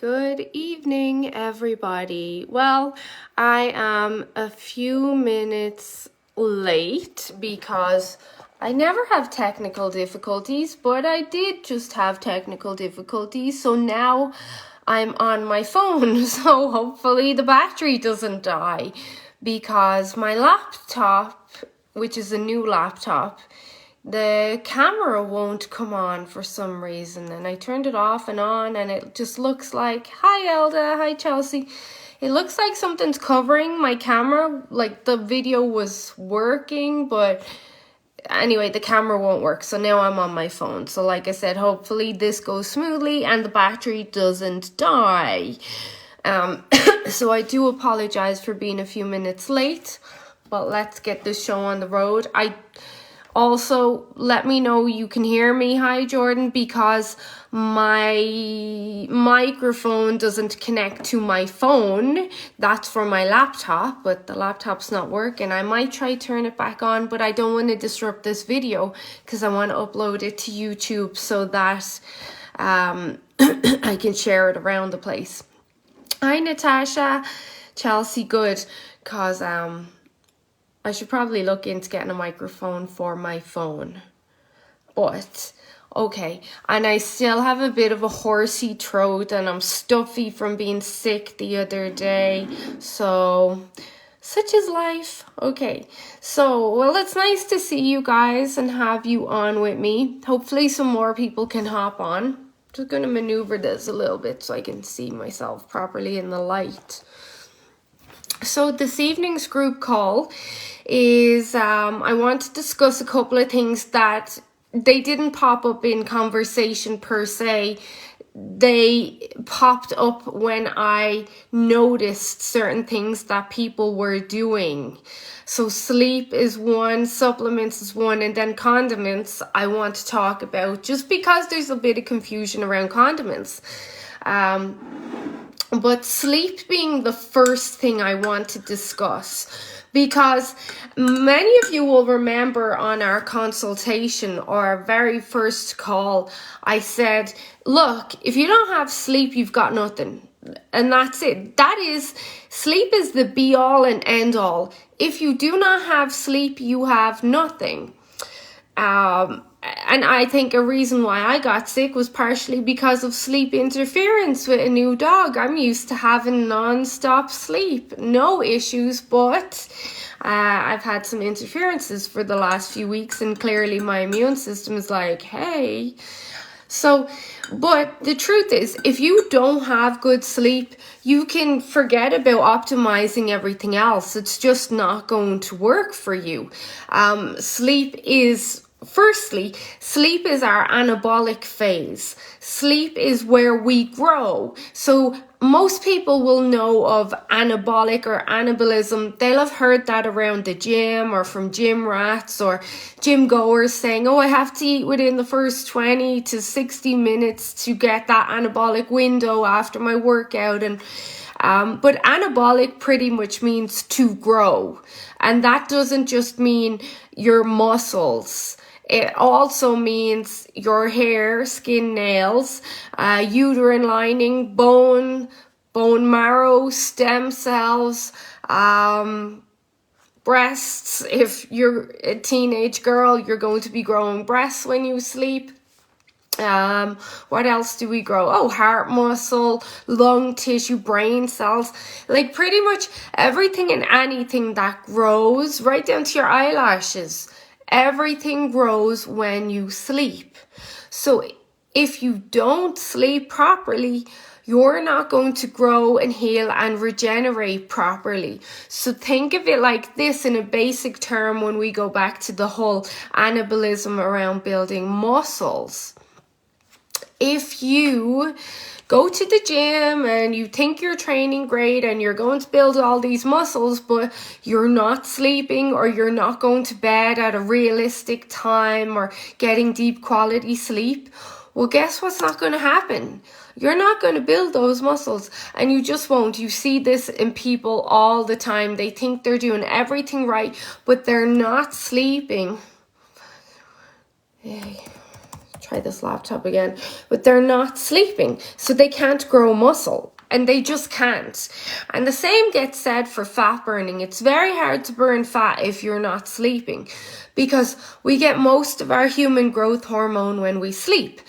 Good evening, everybody. Well, I am a few minutes late because I never have technical difficulties, but I did just have technical difficulties. So now I'm on my phone. So hopefully the battery doesn't die because my laptop, which is a new laptop, the camera won't come on for some reason, and I turned it off and on, and it just looks like, hi Elda, hi Chelsea, it looks like something's covering my camera, like the video was working, but anyway, the camera won't work, so now I'm on my phone. So like I said, hopefully this goes smoothly and the battery doesn't die. So I do apologize for being a few minutes late, but let's get this show on the road. Also, let me know you can hear me. Hi, Jordan, because my microphone doesn't connect to my phone. That's for my laptop, but the laptop's not working. I might try turn it back on, but I don't want to disrupt this video because I want to upload it to YouTube so that I can share it around the place. Hi, Natasha. Chelsea, good, because I should probably look into getting a microphone for my phone. But, okay. And I still have a bit of a horsey throat and I'm stuffy from being sick the other day. So, such is life. Okay. So, well, it's nice to see you guys and have you on with me. Hopefully some more people can hop on. Just going to maneuver this a little bit so I can see myself properly in the light. So this evening's group call is, I want to discuss a couple of things that they didn't pop up in conversation per se. They popped up when I noticed certain things that people were doing. So sleep is one, supplements is one, and then condiments I want to talk about just because there's a bit of confusion around condiments. But sleep being the first thing I want to discuss, because many of you will remember on our consultation or our very first call, I said, look, if you don't have sleep, you've got nothing. And that's it. Sleep is the be all and end all. If you do not have sleep, you have nothing. And I think a reason why I got sick was partially because of sleep interference with a new dog. I'm used to having non-stop sleep, no issues, but I've had some interferences for the last few weeks, and clearly my immune system is like, hey. So, but the truth is, if you don't have good sleep, you can forget about optimizing everything else. It's just not going to work for you. Firstly, sleep is our anabolic phase. Sleep is where we grow. So most people will know of anabolic or anabolism. They'll have heard that around the gym or from gym rats or gym goers saying, oh, I have to eat within the first 20 to 60 minutes to get that anabolic window after my workout. But anabolic pretty much means to grow. And that doesn't just mean your muscles. It also means your hair, skin, nails, uterine lining, bone marrow, stem cells, breasts. If you're a teenage girl, you're going to be growing breasts when you sleep. What else do we grow? Oh, heart muscle, lung tissue, brain cells, like pretty much everything and anything that grows, right down to your eyelashes. Everything grows when you sleep. So if you don't sleep properly, you're not going to grow and heal and regenerate properly. So think of it like this in a basic term when we go back to the whole anabolism around building muscles. If you go to the gym and you think you're training great and you're going to build all these muscles, but you're not sleeping or you're not going to bed at a realistic time or getting deep quality sleep, well, guess what's not going to happen? You're not going to build those muscles, and you just won't. You see this in people all the time. They think they're doing everything right, but they're not sleeping. Hey. try this laptop again, but they're not sleeping, so they can't grow muscle. And they just can't. And the same gets said for fat burning. It's very hard to burn fat if you're not sleeping, because we get most of our human growth hormone when we sleep.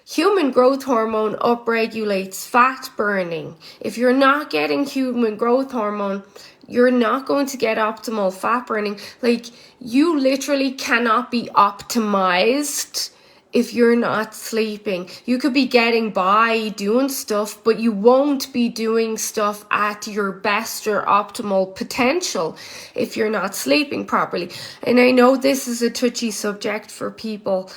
Human growth hormone upregulates fat burning. If you're not getting human growth hormone, you're not going to get optimal fat burning. Like, you literally cannot be optimized if you're not sleeping. You could be getting by doing stuff, but you won't be doing stuff at your best or optimal potential if you're not sleeping properly. And I know this is a touchy subject for people.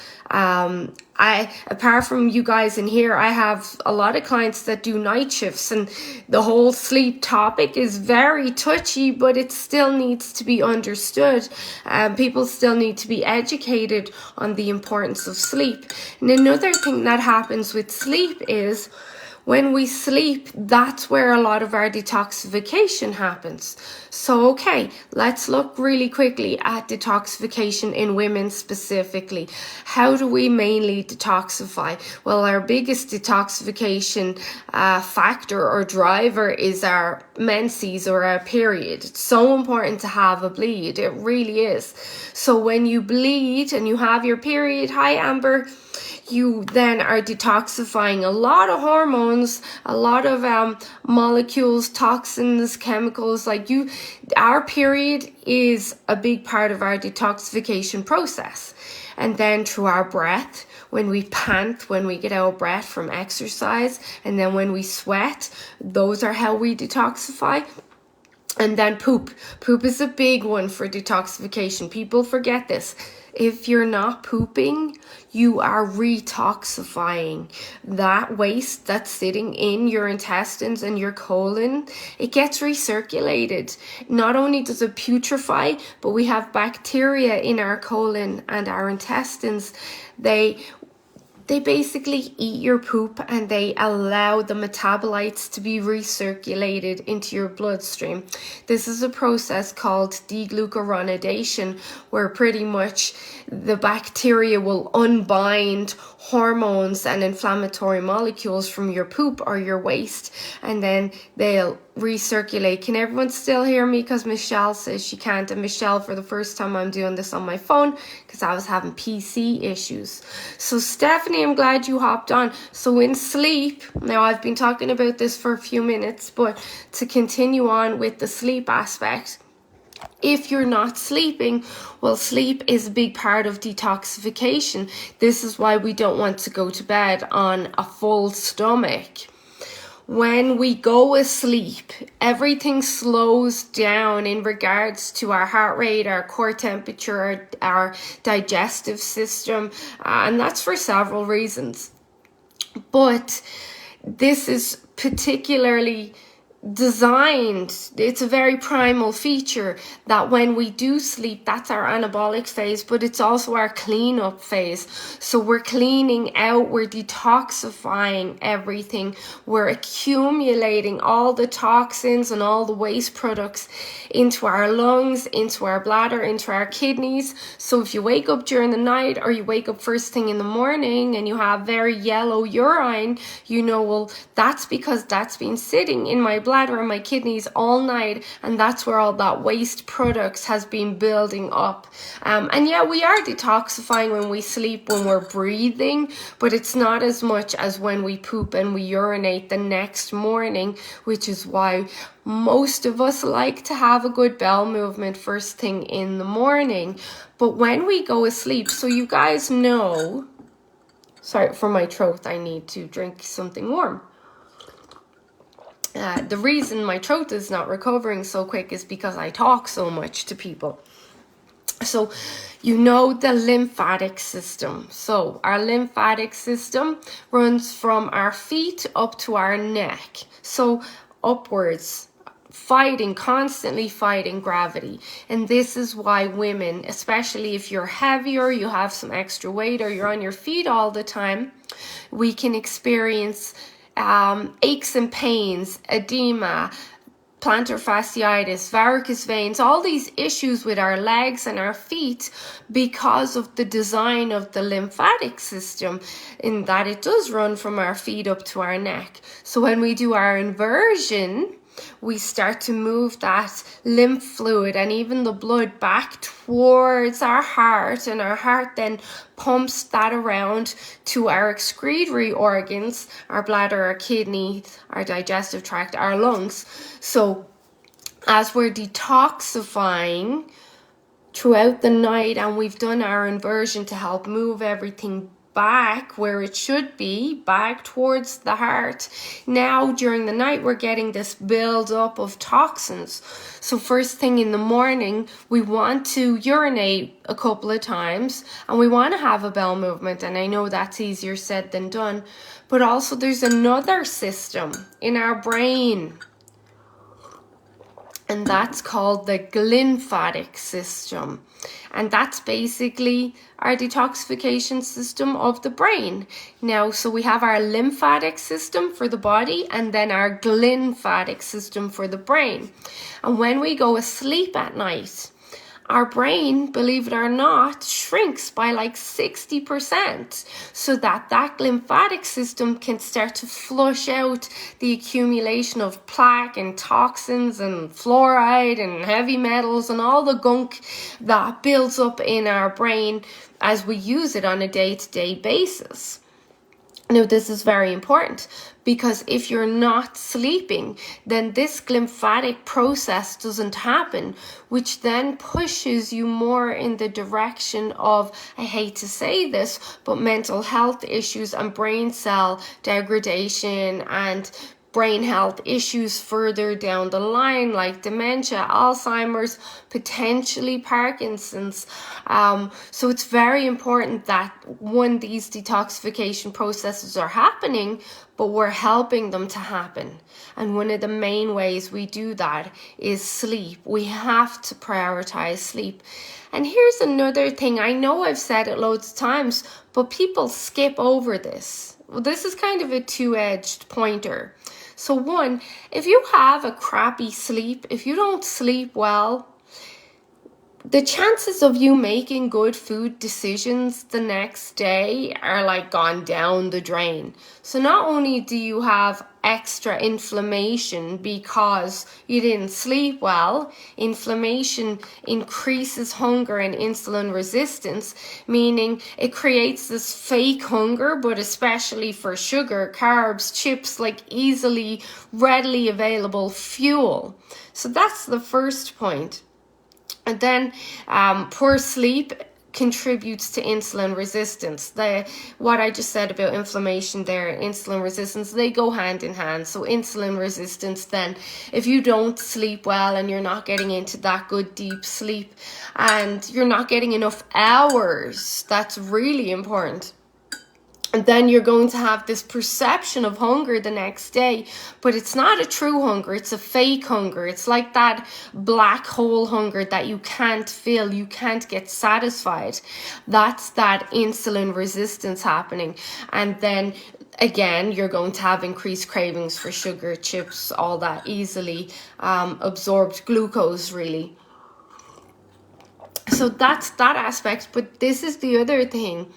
Apart from you guys in here, I have a lot of clients that do night shifts, and the whole sleep topic is very touchy, but it still needs to be understood. People still need to be educated on the importance of sleep. And another thing that happens with sleep is, when we sleep, that's where a lot of our detoxification happens. So, okay, let's look really quickly at detoxification in women specifically. How do we mainly detoxify? Well, our biggest detoxification factor or driver is our menses, or our period. It's so important to have a bleed. It really is. So when you bleed and you have your period, hi Amber, you then are detoxifying a lot of hormones, a lot of molecules, toxins, chemicals. Our period is a big part of our detoxification process. And then through our breath, when we pant, when we get out of breath from exercise, and then when we sweat, those are how we detoxify. And then poop. Poop is a big one for detoxification. People forget this. If you're not pooping, you are retoxifying. That waste that's sitting in your intestines and your colon, it gets recirculated. Not only does it putrefy, but we have bacteria in our colon and our intestines. They basically eat your poop, and they allow the metabolites to be recirculated into your bloodstream. This is a process called deglucuronidation, where pretty much the bacteria will unbind hormones and inflammatory molecules from your poop or your waste, and then they'll recirculate. Can everyone still hear me? Because Michelle says she can't. And Michelle, for the first time, I'm doing this on my phone because I was having PC issues. So Stephanie, I'm glad you hopped on. So in sleep, now I've been talking about this for a few minutes, but to continue on with the sleep aspect, if you're not sleeping, well, sleep is a big part of detoxification. This is why we don't want to go to bed on a full stomach. When we go asleep, everything slows down in regards to our heart rate, our core temperature, our digestive system, and that's for several reasons. But this is particularly designed, it's a very primal feature that when we do sleep, that's our anabolic phase, but it's also our cleanup phase. So we're cleaning out, we're detoxifying everything, we're accumulating all the toxins and all the waste products into our lungs, into our bladder, into our kidneys. So if you wake up during the night, or you wake up first thing in the morning and you have very yellow urine, you know, well, that's because that's been sitting in my bladder and my kidneys all night, and that's where all that waste products has been building up. And yeah, we are detoxifying when we sleep, when we're breathing, but it's not as much as when we poop and we urinate the next morning, which is why most of us like to have a good bowel movement first thing in the morning. But when we go asleep, so you guys know, sorry for my throat, I need to drink something warm. The reason my throat is not recovering so quick is because I talk so much to people. So you know the lymphatic system. So our lymphatic system runs from our feet up to our neck. So upwards, constantly fighting gravity. And this is why women, especially if you're heavier, you have some extra weight, or you're on your feet all the time, we can experience aches and pains, edema, plantar fasciitis, varicose veins, all these issues with our legs and our feet because of the design of the lymphatic system, in that it does run from our feet up to our neck. So when we do our inversion, we start to move that lymph fluid and even the blood back towards our heart, and our heart then pumps that around to our excretory organs, our bladder, our kidney, our digestive tract, our lungs. So as we're detoxifying throughout the night and we've done our inversion to help move everything back where it should be, back towards the heart, now during the night we're getting this build up of toxins. So first thing in the morning, we want to urinate a couple of times and we want to have a bowel movement, and I know that's easier said than done, but also there's another system in our brain, and that's called the glymphatic system. And that's basically our detoxification system of the brain. Now, so we have our lymphatic system for the body and then our glymphatic system for the brain. And when we go asleep at night, our brain, believe it or not, shrinks by like 60%, so that lymphatic system can start to flush out the accumulation of plaque and toxins and fluoride and heavy metals and all the gunk that builds up in our brain as we use it on a day-to-day basis. Now, this is very important because if you're not sleeping, then this glymphatic process doesn't happen, which then pushes you more in the direction of, I hate to say this, but mental health issues and brain cell degradation and brain health issues further down the line, like dementia, Alzheimer's, potentially Parkinson's. So it's very important that when these detoxification processes are happening, but we're helping them to happen. And one of the main ways we do that is sleep. We have to prioritize sleep. And here's another thing. I know I've said it loads of times, but people skip over this. Well, this is kind of a two-edged pointer. So one, if you have a crappy sleep, if you don't sleep well, the chances of you making good food decisions the next day are like gone down the drain. So not only do you have extra inflammation because you didn't sleep well, inflammation increases hunger and insulin resistance, meaning it creates this fake hunger, but especially for sugar, carbs, chips, like easily, readily available fuel. So that's the first point. And then poor sleep contributes to insulin resistance. What I just said about inflammation there, insulin resistance, they go hand in hand. So insulin resistance, then if you don't sleep well and you're not getting into that good deep sleep and you're not getting enough hours, that's really important. And then you're going to have this perception of hunger the next day, but it's not a true hunger, it's a fake hunger. It's like that black hole hunger that you can't fill, you can't get satisfied. That's that insulin resistance happening. And then again, you're going to have increased cravings for sugar, chips, all that easily absorbed glucose, really. So that's that aspect, but this is the other thing.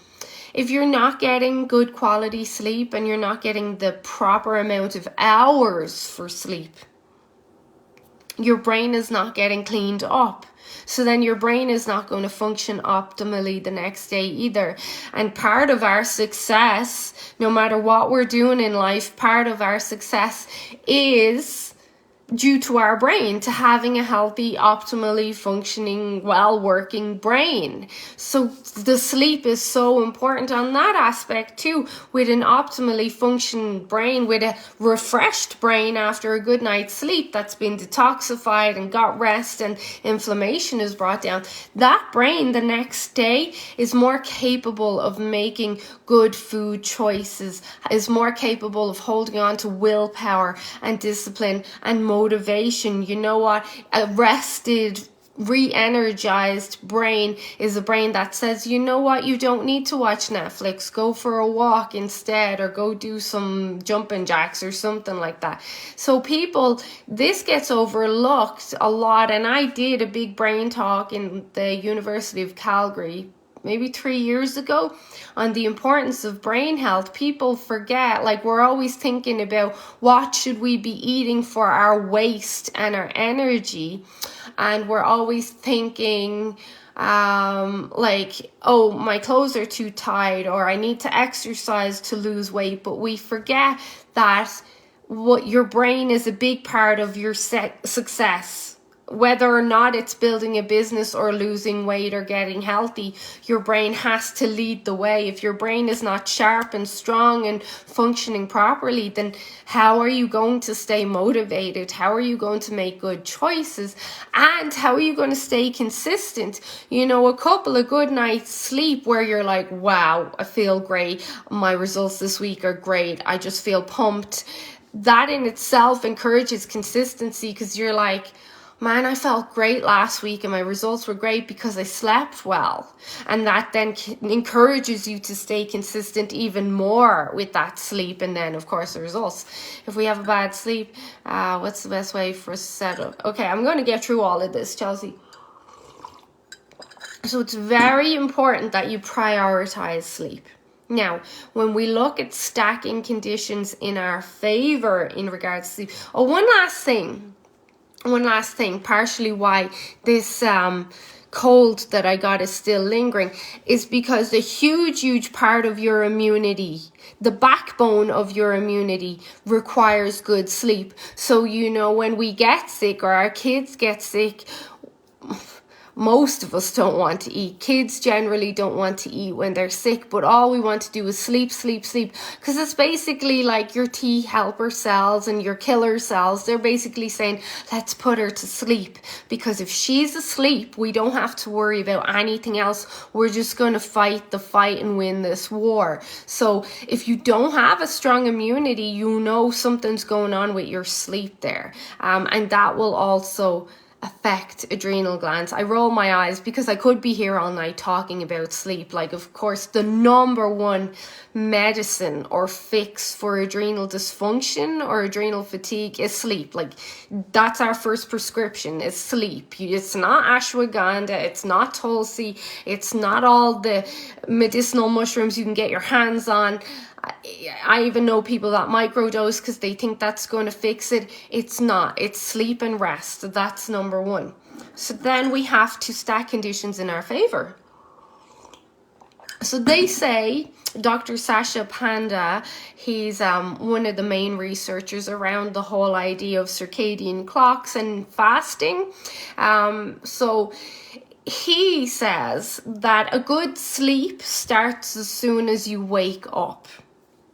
If you're not getting good quality sleep and you're not getting the proper amount of hours for sleep, your brain is not getting cleaned up. So then your brain is not going to function optimally the next day either. And part of our success, no matter what we're doing in life, part of our success is due to our brain, to having a healthy, optimally functioning, well-working brain. So the sleep is so important on that aspect too. With an optimally functioning brain, with a refreshed brain after a good night's sleep that's been detoxified and got rest and inflammation is brought down, that brain the next day is more capable of making good food choices, is more capable of holding on to willpower and discipline and motivation. You know what? A rested re-energized brain is a brain that says, you know what, you don't need to watch Netflix, go for a walk instead, or go do some jumping jacks or something like that. So people, this gets overlooked a lot, and I did a big brain talk in the University of Calgary maybe 3 years ago on the importance of brain health. People forget, like, we're always thinking about what should we be eating for our waste and our energy, and we're always thinking like, oh, my clothes are too tight, or I need to exercise to lose weight. But we forget that what your brain is a big part of your success. Whether or not it's building a business or losing weight or getting healthy, your brain has to lead the way. If your brain is not sharp and strong and functioning properly, then how are you going to stay motivated? How are you going to make good choices? And how are you going to stay consistent? You know, a couple of good nights sleep where you're like, wow, I feel great. My results this week are great. I just feel pumped. That in itself encourages consistency, because you're like, man, I felt great last week and my results were great because I slept well. And that then encourages you to stay consistent even more with that sleep. And then, of course, the results. If we have a bad sleep, what's the best way for us to settle? Okay, I'm going to get through all of this, Chelsea. So it's very important that you prioritize sleep. Now, when we look at stacking conditions in our favor in regards to sleep, one last thing, partially why this cold that I got is still lingering, is because a huge part of your immunity, the backbone of your immunity, requires good sleep. So, you know, when we get sick or our kids get sick, most of us don't want to eat. Kids generally don't want to eat when they're sick, but all we want to do is sleep. Because it's basically like your T helper cells and your killer cells. They're basically saying, let's put her to sleep. Because if she's asleep, we don't have to worry about anything else. We're just going to fight the fight and win this war. So if you don't have a strong immunity, you know something's going on with your sleep there. And that will also affect adrenal glands. I roll my eyes because I could be here all night talking about sleep. Like, of course, the number one medicine or fix for adrenal dysfunction or adrenal fatigue is sleep. Like, that's our first prescription, is sleep. It's not ashwagandha, it's not tulsi, it's not all the medicinal mushrooms you can get your hands on. I even know people that microdose because they think that's going to fix it. It's not. It's sleep and rest. That's number one. So then we have to stack conditions in our favor. So they say, Dr. Sasha Panda, he's one of the main researchers around the whole idea of circadian clocks and fasting. So he says that a good sleep starts as soon as you wake up.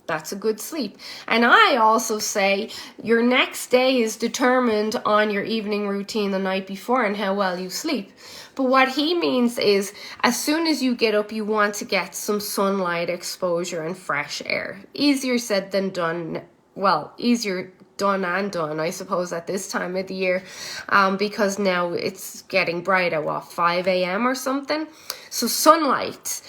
That's a good sleep. And I also say your next day is determined on your evening routine the night before and how well you sleep. But what he means is, as soon as you get up, you want to get some sunlight exposure and fresh air. Easier said than done. Well, easier done and done, I suppose, at this time of the year, because now it's getting bright at 5 a.m. or something. So sunlight.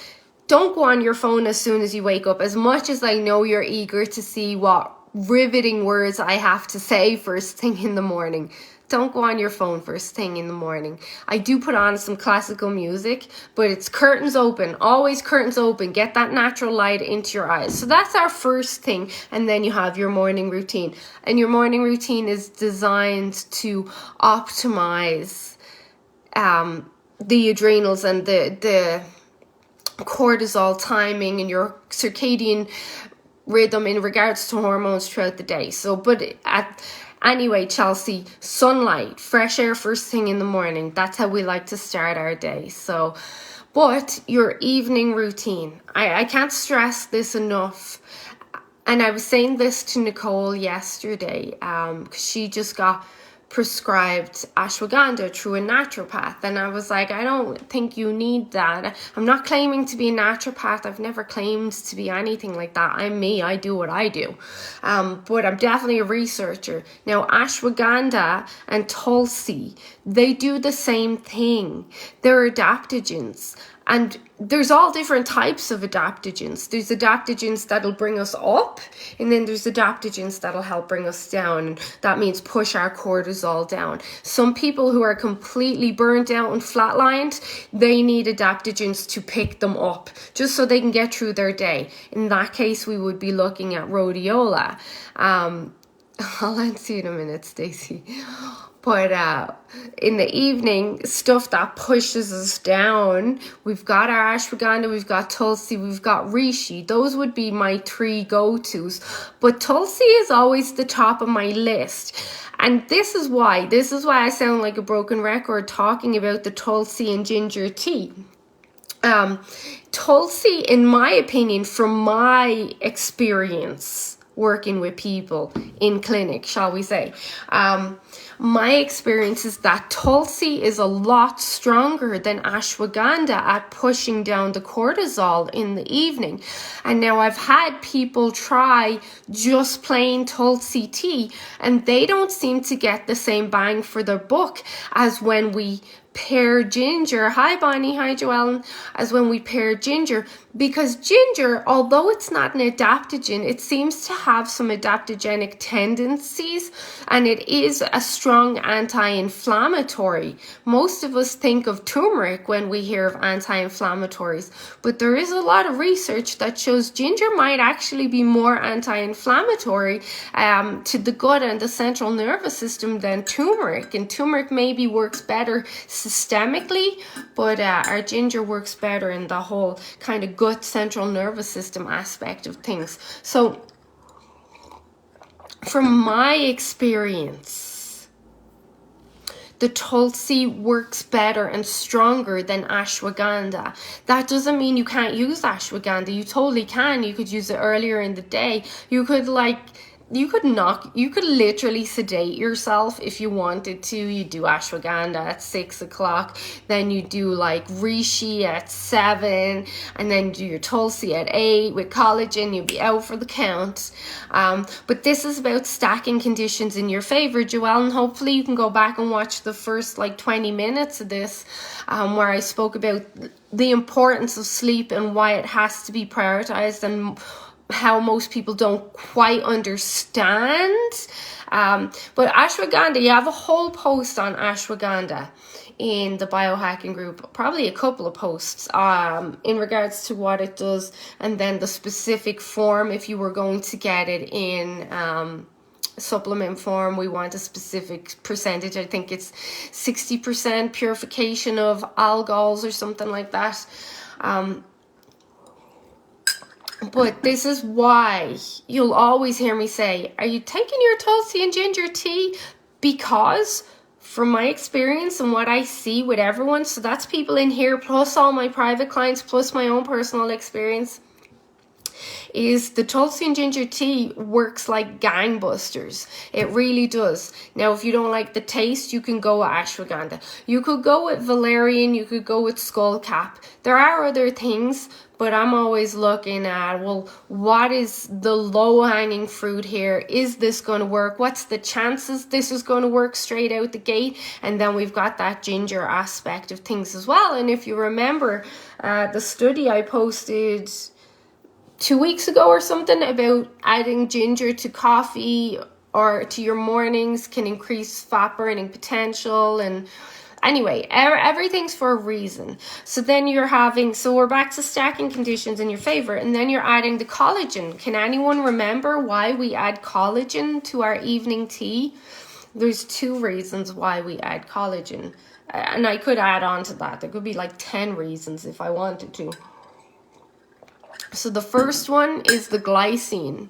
Don't go on your phone as soon as you wake up. As much as I know you're eager to see what riveting words I have to say first thing in the morning, don't go on your phone first thing in the morning. I do put on some classical music, but it's curtains open, always curtains open. Get that natural light into your eyes. So that's our first thing. And then you have your morning routine. And your morning routine is designed to optimize the adrenals and the cortisol timing and your circadian rhythm in regards to hormones throughout the day. So, anyway, Chelsea, sunlight, fresh air first thing in the morning. That's how we like to start our day. So, but your evening routine, I can't stress this enough. And I was saying this to Nicole yesterday, because she just got prescribed ashwagandha through a naturopath, and I was like, I don't think you need that. I'm not claiming to be a naturopath. I've never claimed to be anything like that. I'm me. I do what I do. But I'm definitely a researcher. Now, ashwagandha and tulsi, they do the same thing. They're adaptogens. And there's all different types of adaptogens. There's adaptogens that'll bring us up, and then there's adaptogens that'll help bring us down. And that means push our cortisol down. Some people who are completely burnt out and flatlined, they need adaptogens to pick them up, just so they can get through their day. In that case, we would be looking at rhodiola. I'll answer you in a minute, Stacey. But in the evening, stuff that pushes us down, we've got our ashwagandha, we've got tulsi, we've got reishi. Those would be my 3 go-tos. But tulsi is always the top of my list. And this is why I sound like a broken record talking about the tulsi and ginger tea. Tulsi, in my opinion, from my experience working with people in clinic, shall we say, my experience is that tulsi is a lot stronger than ashwagandha at pushing down the cortisol in the evening. And now I've had people try just plain tulsi tea, and they don't seem to get the same bang for their buck as when we pair ginger. Hi Bonnie, hi Joellen. As when we pair ginger, because ginger, although it's not an adaptogen, it seems to have some adaptogenic tendencies, and it is a strong anti-inflammatory. Most of us think of turmeric when we hear of anti-inflammatories, but there is a lot of research that shows ginger might actually be more anti-inflammatory to the gut and the central nervous system than turmeric. And turmeric maybe works better systemically, but our ginger works better in the whole kind of gut central nervous system aspect of things. So from my experience, the tulsi works better and stronger than ashwagandha. That doesn't mean you can't use ashwagandha. You totally can. You could use it earlier in the day. You could literally sedate yourself if you wanted to. You do ashwagandha at 6 o'clock, then you do like reishi at 7, and then do your tulsi at 8 with collagen. You'll be out for the count. But this is about stacking conditions in your favor, Joelle, and hopefully you can go back and watch the first 20 minutes of this, where I spoke about the importance of sleep and why it has to be prioritized, and how most people don't quite understand. But ashwagandha, you have a whole post on ashwagandha in the biohacking group, probably a couple of posts in regards to what it does, and then the specific form. If you were going to get it in supplement form, we want a specific percentage. I think it's 60% purification of alcohols or something like that. But this is why you'll always hear me say, are you taking your tulsi and ginger tea? Because from my experience and what I see with everyone, so that's people in here plus all my private clients plus my own personal experience, is the tulsi and ginger tea works like gangbusters. It really does. Now, if you don't like the taste, you can go with ashwagandha. You could go with valerian. You could go with skullcap. There are other things, but I'm always looking at, well, what is the low-hanging fruit here? Is this going to work? What's the chances this is going to work straight out the gate? And then we've got that ginger aspect of things as well. And if you remember the study I posted 2 weeks ago or something about adding ginger to coffee or to your mornings can increase fat burning potential. And anyway, everything's for a reason. So then we're back to stacking conditions in your favor, and then you're adding the collagen. Can anyone remember why we add collagen to our evening tea? There's 2 reasons why we add collagen, and I could add on to that. There could be 10 reasons if I wanted to. So the first one is the glycine.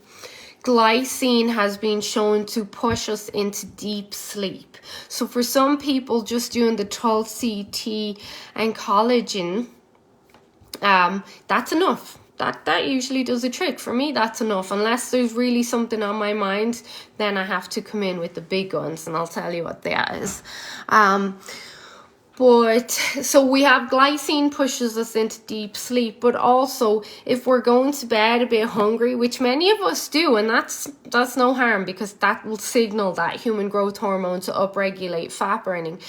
Glycine has been shown to push us into deep sleep. So for some people, just doing the tulsi tea and collagen, that's enough. that usually does a trick. For me, that's enough. Unless there's really something on my mind, then I have to come in with the big guns, and I'll tell you what that is. But so we have glycine pushes us into deep sleep, but also if we're going to bed a bit hungry, which many of us do, and that's no harm, because that will signal that human growth hormone to upregulate fat burning.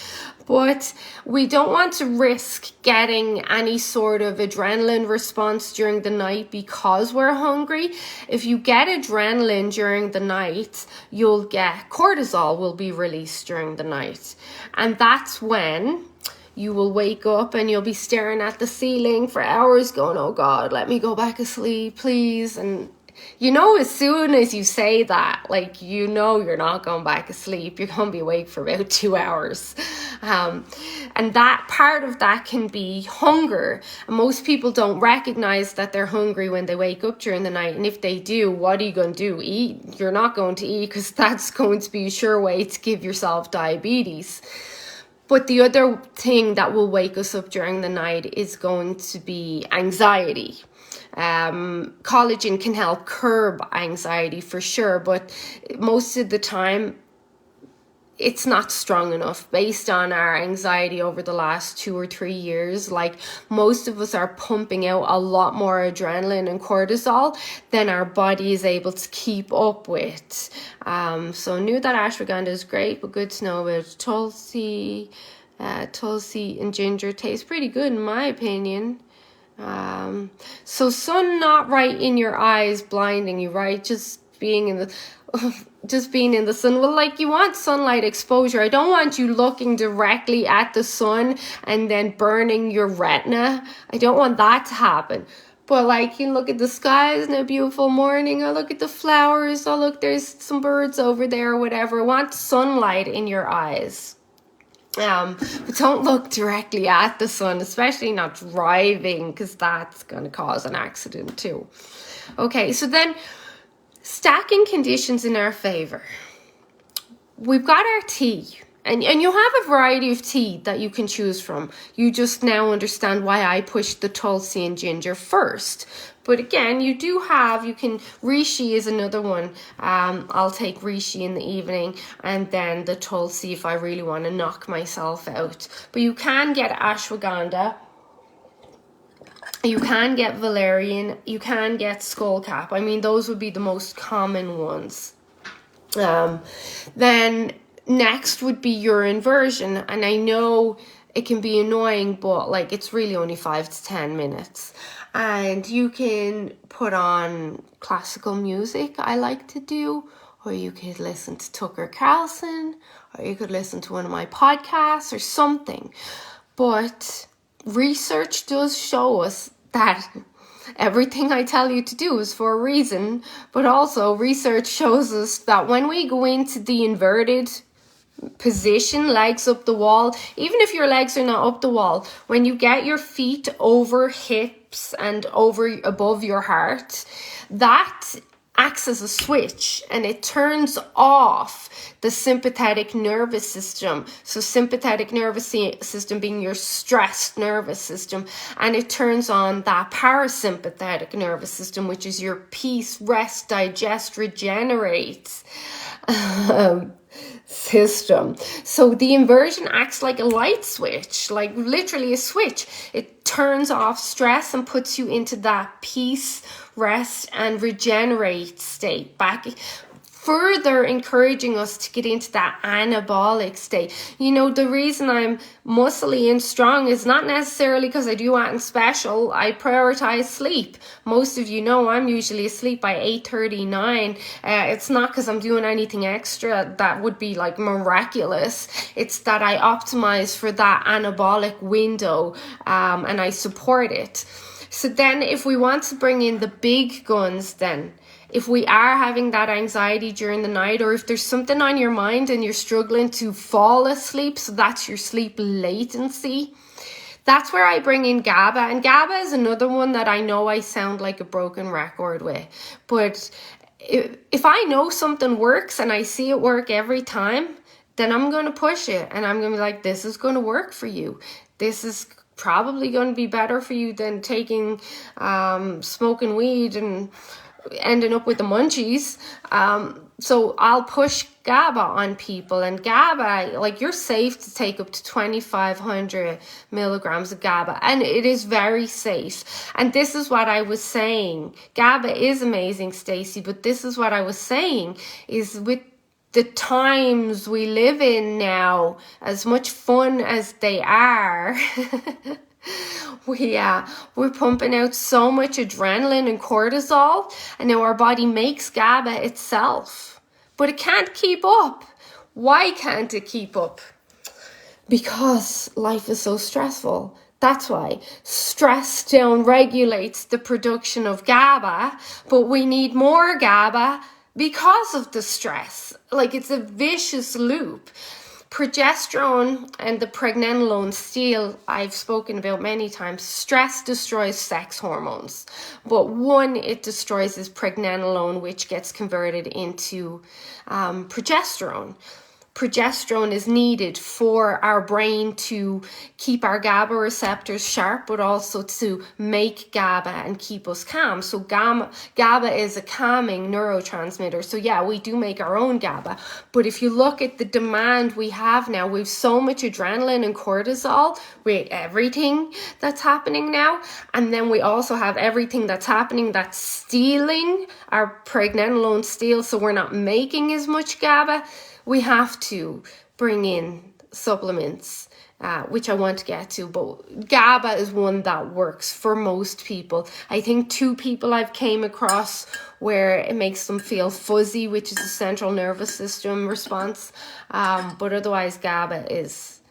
But we don't want to risk getting any sort of adrenaline response during the night because we're hungry. If you get adrenaline during the night, you'll get cortisol will be released during the night. And that's when you will wake up and you'll be staring at the ceiling for hours going, oh God, let me go back asleep, please. And you know, as soon as you say that, like, you know, you're not going back asleep. You're going to be awake for about 2 hours. And that part of that can be hunger. And most people don't recognize that they're hungry when they wake up during the night. And if they do, what are you going to do? Eat? You're not going to eat, because that's going to be a sure way to give yourself diabetes. But the other thing that will wake us up during the night is going to be anxiety. Collagen can help curb anxiety for sure, but most of the time it's not strong enough based on our anxiety over the last 2 or 3 years. Like, most of us are pumping out a lot more adrenaline and cortisol than our body is able to keep up with. So knew that ashwagandha is great, but good to know about tulsi. Tulsi and ginger taste pretty good in my opinion. So sun not right in your eyes, blinding you, right? Just being in the sun. Well, like, you want sunlight exposure. I don't want you looking directly at the sun and then burning your retina. I don't want that to happen. But like, you look at the sky, isn't it a beautiful morning? Or look at the flowers. Oh, look, there's some birds over there or whatever. I want sunlight in your eyes. But don't look directly at the sun, especially not driving, because that's going to cause an accident too. Okay, so then stacking conditions in our favor. We've got our tea, and you have a variety of tea that you can choose from. You just now understand why I pushed the tulsi and ginger first. But again, reishi is another one. I'll take reishi in the evening, and then the tulsi if I really want to knock myself out. But you can get ashwagandha. You can get valerian. You can get skullcap. I mean, those would be the most common ones. Then next would be your inversion. And I know it can be annoying, but like, it's really only 5 to 10 minutes. And you can put on classical music, I like to do, or you could listen to Tucker Carlson, or you could listen to one of my podcasts or something. But research does show us that everything I tell you to do is for a reason, but also research shows us that when we go into the inverted position, legs up the wall, even if your legs are not up the wall, when you get your feet over hips and above your heart, that acts as a switch, and it turns off the sympathetic nervous system. So sympathetic nervous system being your stressed nervous system, and it turns on that parasympathetic nervous system, which is your peace, rest, digest, regenerate system. So the inversion acts like a light switch, like literally a switch. It turns off stress and puts you into that peace, rest, and regenerate state, back further encouraging us to get into that anabolic state. You know, the reason I'm muscly and strong is not necessarily because I do anything special. I prioritize sleep. Most of you know I'm usually asleep by 8:39. It's not because I'm doing anything extra that would be like miraculous. It's that I optimize for that anabolic window, and I support it. So then if we want to bring in the big guns, then if we are having that anxiety during the night, or if there's something on your mind and you're struggling to fall asleep, so that's your sleep latency, that's where I bring in GABA. And GABA is another one that I know I sound like a broken record with. But if I know something works and I see it work every time, then I'm going to push it. And I'm going to be like, this is going to work for you. This is probably going to be better for you than taking smoking weed and ending up with the munchies. So I'll push GABA on people, and GABA, like, you're safe to take up to 2,500 milligrams of GABA, and it is very safe. And this is what I was saying. GABA is amazing, Stacey, but this is what I was saying is with the times we live in now, as much fun as they are, we're pumping out so much adrenaline and cortisol, and now our body makes GABA itself, but it can't keep up. Why can't it keep up? Because life is so stressful. That's why. Stress down regulates the production of GABA, but we need more GABA because of the stress. Like, it's a vicious loop. Progesterone and the pregnenolone steal, I've spoken about many times. Stress destroys sex hormones, but one it destroys is pregnenolone, which gets converted into progesterone. Progesterone is needed for our brain to keep our GABA receptors sharp, but also to make GABA and keep us calm. So GABA is a calming neurotransmitter. So yeah, we do make our own GABA. But if you look at the demand we have now, we have so much adrenaline and cortisol with everything that's happening now. And then we also have everything that's happening that's stealing our pregnenolone steal. So we're not making as much GABA. We have to bring in supplements, which I want to get to, but GABA is one that works for most people. I think 2 people I've came across where it makes them feel fuzzy, which is a central nervous system response, but otherwise GABA is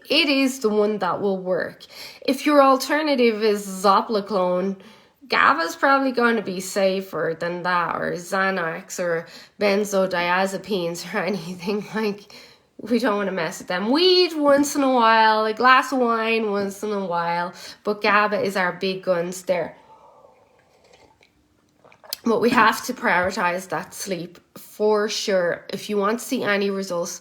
the one that will work. If your alternative is Zopiclone, GABA is probably going to be safer than that, or Xanax or benzodiazepines or anything. Like, we don't want to mess with them. Weed once in a while, a glass of wine once in a while, but GABA is our big guns there. But we have to prioritize that sleep for sure if you want to see any results.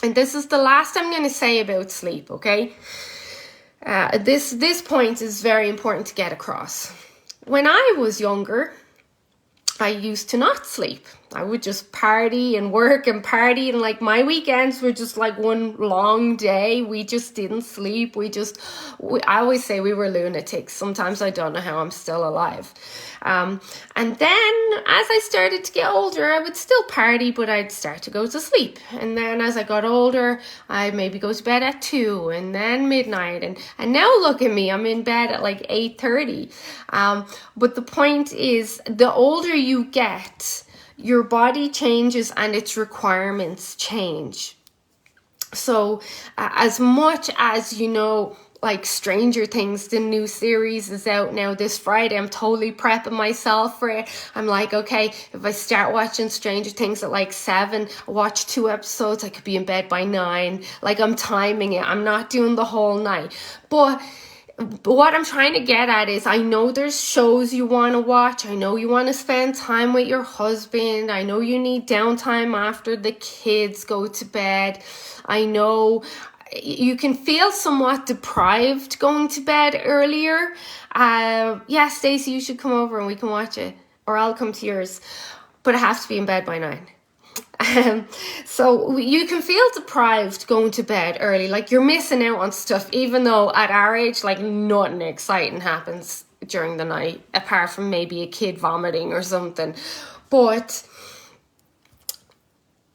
And this is the last I'm going to say about sleep, okay? This point is very important to get across. When I was younger, I used to not sleep. I would just party and work and party, and like my weekends were just like one long day. We just didn't sleep. I always say we were lunatics. Sometimes I don't know how I'm still alive. And then as I started to get older, I would still party, but I'd start to go to sleep. And then as I got older, I'd maybe go to bed at 2 and then midnight. And now look at me, I'm in bed at like 8:30. But the point is, the older you get, your body changes and its requirements change. So as much as, you know, like Stranger Things, the new series is out now this Friday. I'm totally prepping myself for it. I'm like, okay, if I start watching Stranger Things at like 7, I watch 2 episodes, I could be in bed by 9. Like, I'm timing it. I'm not doing the whole night. But what I'm trying to get at is, I know there's shows you want to watch. I know you want to spend time with your husband. I know you need downtime after the kids go to bed. I know you can feel somewhat deprived going to bed earlier. Yeah, Stacey, you should come over and we can watch it, or I'll come to yours. But I have to be in bed by 9. So you can feel deprived going to bed early, like you're missing out on stuff, even though at our age, like, nothing exciting happens during the night apart from maybe a kid vomiting or something. But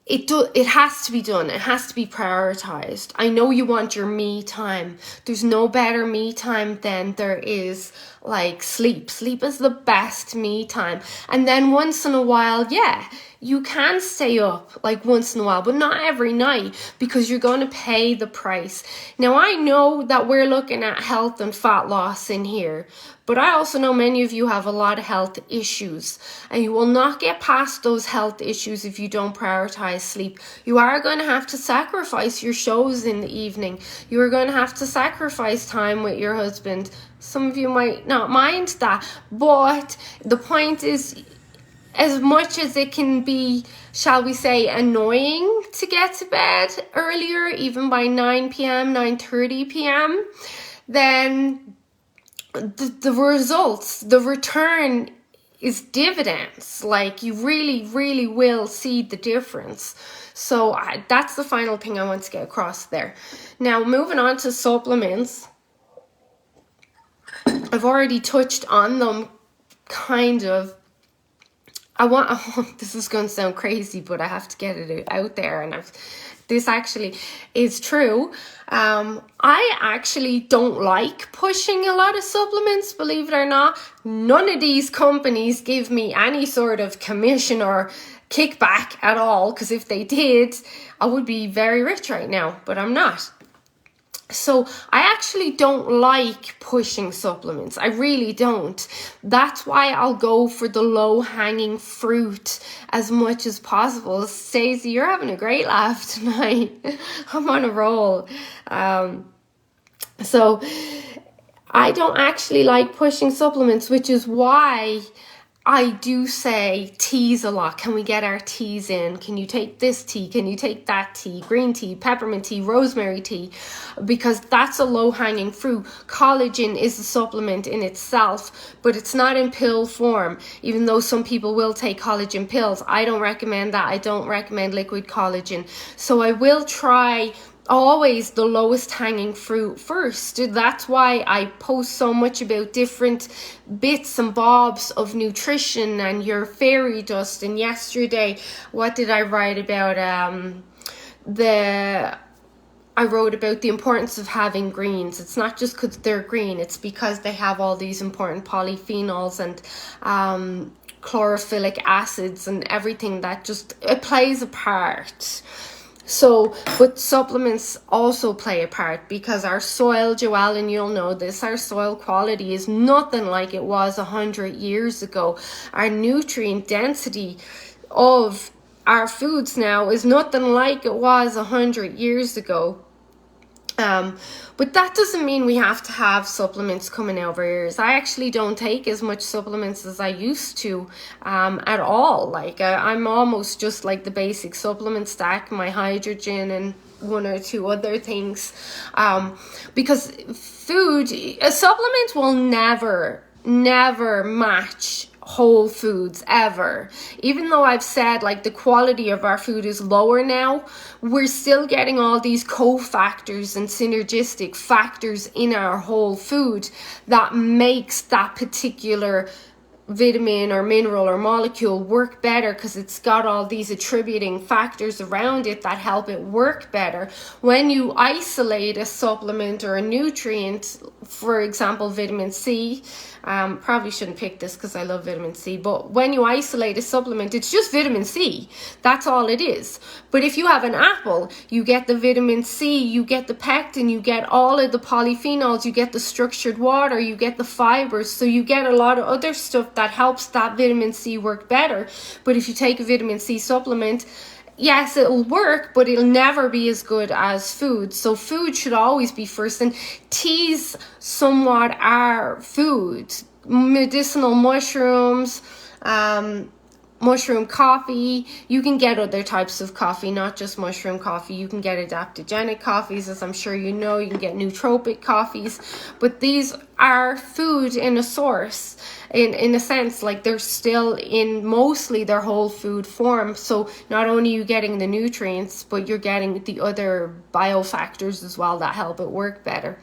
it has to be done. It has to be prioritized. I know you want your me time. There's no better me time than there is like sleep. Sleep is the best me time. And then once in a while, yeah, you can stay up like once in a while, but not every night, because you're going to pay the price. Now, I know that we're looking at health and fat loss in here, but I also know many of you have a lot of health issues, and you will not get past those health issues if you don't prioritize sleep. You are going to have to sacrifice your shows in the evening. You are going to have to sacrifice time with your husband. Some of you might not mind that, but the point is, as much as it can be, shall we say, annoying to get to bed earlier, even by 9 p.m., 9:30 p.m., then the results, the return is dividends. Like, you really, really will see the difference. So that's the final thing I want to get across there. Now, moving on to supplements. I've already touched on them, kind of. This is going to sound crazy, but I have to get it out there, and this actually is true. I actually don't like pushing a lot of supplements, believe it or not. None of these companies give me any sort of commission or kickback at all, because if they did, I would be very rich right now, but I'm not. So I actually don't like pushing supplements. I really don't. That's why I'll go for the low-hanging fruit as much as possible. Stacey, you're having a great laugh tonight. I'm on a roll. So I don't actually like pushing supplements, which is why I do say teas a lot. Can we get our teas in? Can you take this tea? Can you take that tea? Green tea, peppermint tea, rosemary tea, because that's a low-hanging fruit. Collagen is a supplement in itself, but it's not in pill form, even though some people will take collagen pills. I don't recommend that. I don't recommend liquid collagen. So I will try always the lowest hanging fruit first. That's why I post so much about different bits and bobs of nutrition and your fairy dust. And yesterday, what did I write about? I wrote about the importance of having greens. It's not just because they're green, it's because they have all these important polyphenols and chlorophyllic acids and everything that just, it plays a part. So, but supplements also play a part, because our soil, Joelle, and you'll know this, our soil quality is nothing like it was 100 years ago. Our nutrient density of our foods now is nothing like it was 100 years ago. But that doesn't mean we have to have supplements coming out of our ears. I actually don't take as much supplements as I used to at all. Like I'm almost just like the basic supplement stack, my hydrogen and one or two other things. Because a supplement will never match whole foods ever. Even though I've said like the quality of our food is lower now, we're still getting all these cofactors and synergistic factors in our whole food that makes that particular vitamin or mineral or molecule work better, because it's got all these attributing factors around it that help it work better. When you isolate a supplement or a nutrient, for example vitamin C, probably shouldn't pick this because I love vitamin C, but when you isolate a supplement, it's just vitamin C. That's all it is. But if you have an apple, you get the vitamin C, you get the pectin, you get all of the polyphenols, you get the structured water, you get the fibers, so you get a lot of other stuff that helps that vitamin C work better. But if you take a vitamin C supplement, yes, it'll work, but it'll never be as good as food. So food should always be first. And teas somewhat are food. Medicinal mushrooms, mushroom coffee. You can get other types of coffee, not just mushroom coffee. You can get adaptogenic coffees, as I'm sure you know. You can get nootropic coffees. But these are food in a source. In a sense, like they're still in mostly their whole food form. So not only are you getting the nutrients, but you're getting the other biofactors as well that help it work better.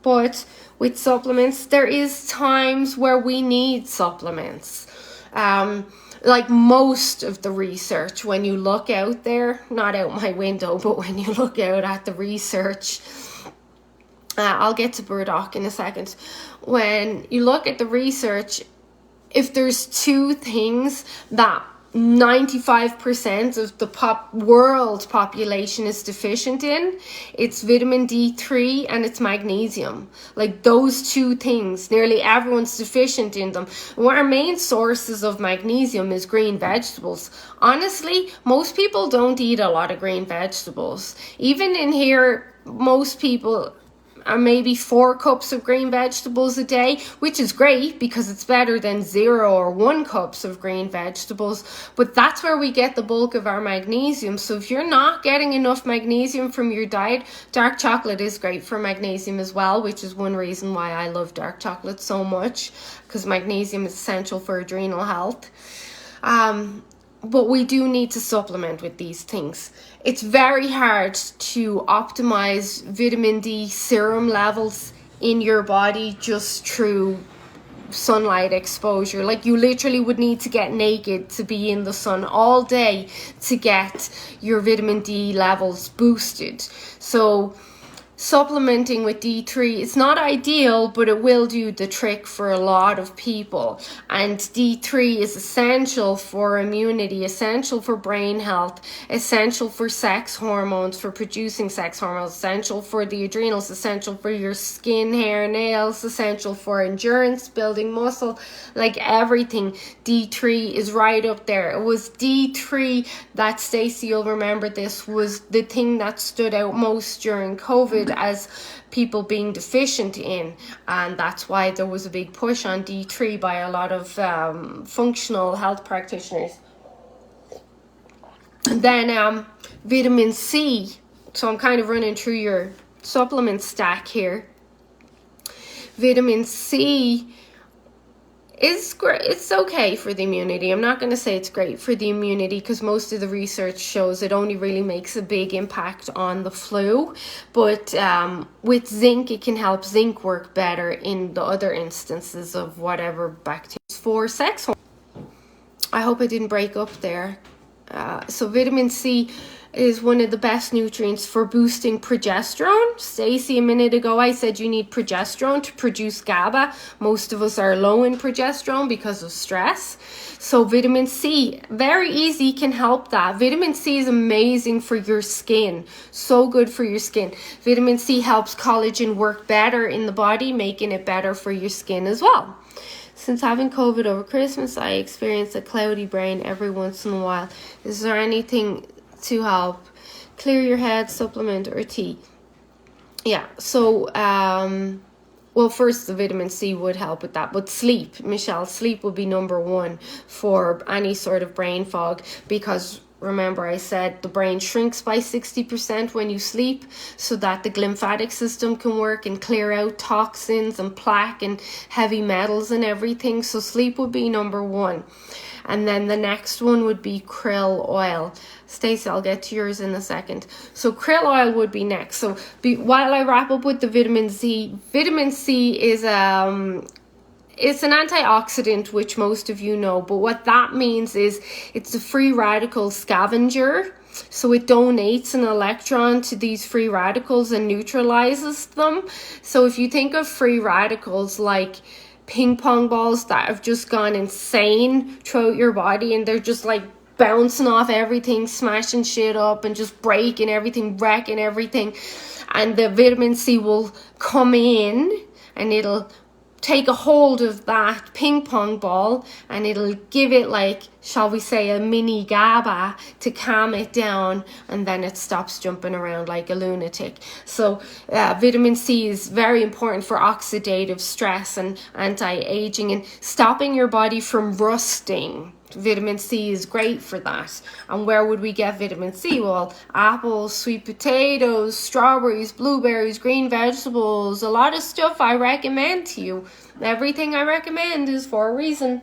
But with supplements, there is times where we need supplements. Like most of the research, when you look out there, not out my window, but when you look out at the research, I'll get to burdock in a second. When you look at the research, if there's two things that 95% of the world population is deficient in, it's vitamin D3 and it's magnesium. Like those two things, nearly everyone's deficient in them. One of our main sources of magnesium is green vegetables. Honestly, most people don't eat a lot of green vegetables. Even in here, most people maybe 4 cups of green vegetables a day, which is great because it's better than 0 or 1 cups of green vegetables. But that's where we get the bulk of our magnesium. So if you're not getting enough magnesium from your diet, dark chocolate is great for magnesium as well, which is one reason why I love dark chocolate so much, because magnesium is essential for adrenal health. But we do need to supplement with these things. It's very hard to optimize vitamin D serum levels in your body just through sunlight exposure. Like, you literally would need to get naked to be in the sun all day to get your vitamin D levels boosted. So supplementing with D3, it's not ideal, but it will do the trick for a lot of people. And D3 is essential for immunity, essential for brain health, essential for sex hormones, for producing sex hormones, essential for the adrenals, essential for your skin, hair, nails, essential for endurance, building muscle, like everything. D3 is right up there. It was D3 that, Stacey, you'll remember this, was the thing that stood out most during COVID as people being deficient in, and that's why there was a big push on D3 by a lot of functional health practitioners. And then vitamin C. So I'm kind of running through your supplement stack here. Vitamin C is great. It's okay for the immunity. I'm not going to say it's great for the immunity because most of the research shows it only really makes a big impact on the flu. But with zinc, it can help zinc work better in the other instances of whatever bacteria for sex hormones. I hope I didn't break up there. So vitamin C is one of the best nutrients for boosting progesterone. Stacey, a minute ago I said you need progesterone to produce GABA. Most of us are low in progesterone because of stress. So vitamin C, very easy, can help that. Vitamin C is amazing for your skin. So good for your skin. Vitamin C helps collagen work better in the body, making it better for your skin as well. Since having COVID over Christmas, I experience a cloudy brain every once in a while. Is there anything to help clear your head, supplement, or tea? Yeah, so well, first the vitamin C would help with that, but sleep, Michelle, sleep would be number one for any sort of brain fog, because remember I said the brain shrinks by 60% when you sleep, so that the lymphatic system can work and clear out toxins and plaque and heavy metals and everything. So sleep would be number one. And then the next one would be krill oil. Stacey, I'll get to yours in a second. So krill oil would be next. So while I wrap up with the vitamin C is it's an antioxidant, which most of you know, but what that means is it's a free radical scavenger. So it donates an electron to these free radicals and neutralizes them. So if you think of free radicals like ping pong balls that have just gone insane throughout your body, and they're just like bouncing off everything, smashing shit up and just breaking everything, wrecking everything, and the vitamin C will come in and it'll take a hold of that ping pong ball and it'll give it, like, shall we say, a mini GABA to calm it down, and then it stops jumping around like a lunatic. So vitamin C is very important for oxidative stress and anti-aging and stopping your body from rusting. Vitamin C is great for that. And where would we get vitamin C? Well, apples, sweet potatoes, strawberries, blueberries, green vegetables, a lot of stuff I recommend to you. Everything I recommend is for a reason.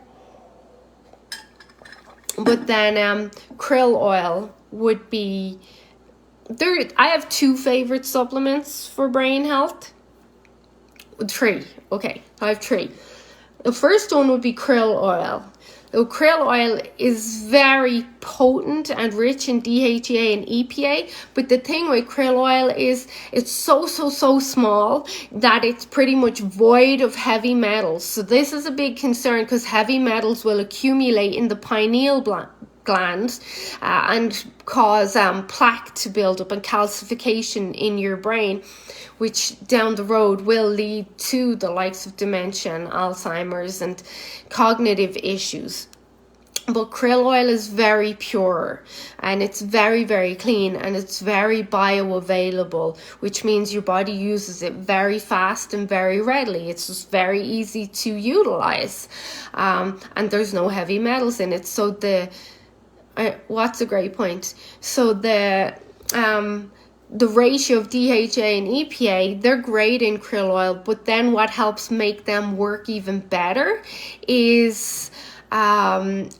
But then krill oil would be there. I have 2 favorite supplements for brain health. 3. Okay, I have 3. The first one would be krill oil. Krill oil is very potent and rich in DHEA and EPA, but the thing with krill oil is it's so small that it's pretty much void of heavy metals. So this is a big concern because heavy metals will accumulate in the pineal gland and cause plaque to build up and calcification in your brain, which down the road will lead to the likes of dementia and Alzheimer's and cognitive issues. But krill oil is very pure, and it's very, very clean, and it's very bioavailable, which means your body uses it very fast and very readily. It's just very easy to utilize, and there's no heavy metals in it. So what's a great point? So the ratio of DHA and EPA, they're great in krill oil, but then what helps make them work even better is astaxanthin.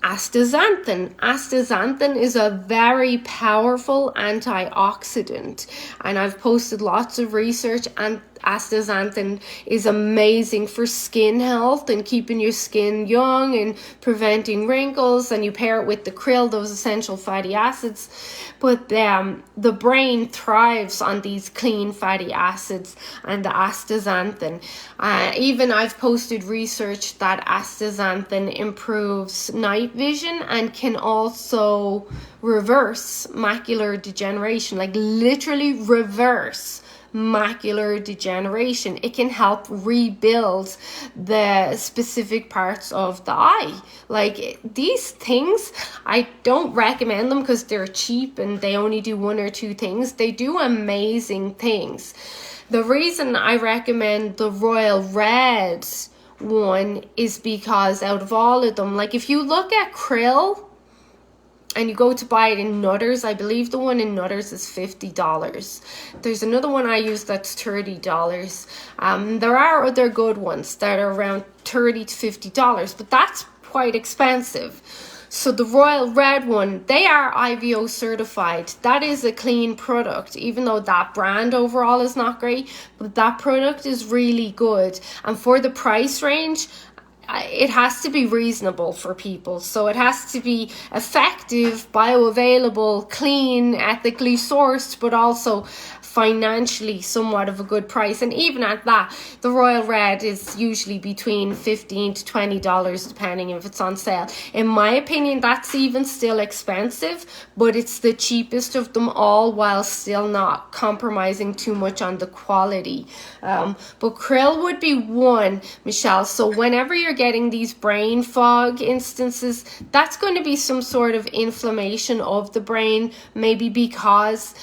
Astaxanthin is a very powerful antioxidant, and I've posted lots of research, and astaxanthin is amazing for skin health and keeping your skin young and preventing wrinkles, and you pair it with the krill, those essential fatty acids. But the brain thrives on these clean fatty acids and the astaxanthin. Even I've posted research that astaxanthin improves night vision and can also reverse macular degeneration, like literally reverse macular degeneration. It can help rebuild the specific parts of the eye. Like, these things, I don't recommend them because they're cheap and they only do one or two things. They do amazing things. The reason I recommend the Royal Red one is because out of all of them, like if you look at krill and you go to buy it in Nutters, I believe the one in Nutters is $50. There's another one I use that's $30. There are other good ones that are around $30 to $50, but that's quite expensive. So the Royal Red one, they are IVO certified. That is a clean product, even though that brand overall is not great, but that product is really good. And for the price range, it has to be reasonable for people. So it has to be effective, bioavailable, clean, ethically sourced, but also financially somewhat of a good price. And even at that, the Royal Red is usually between $15 to $20 depending if it's on sale. In my opinion, that's even still expensive, but it's the cheapest of them all while still not compromising too much on the quality. But krill would be one, Michelle. So whenever you're getting these brain fog instances, that's going to be some sort of inflammation of the brain, maybe because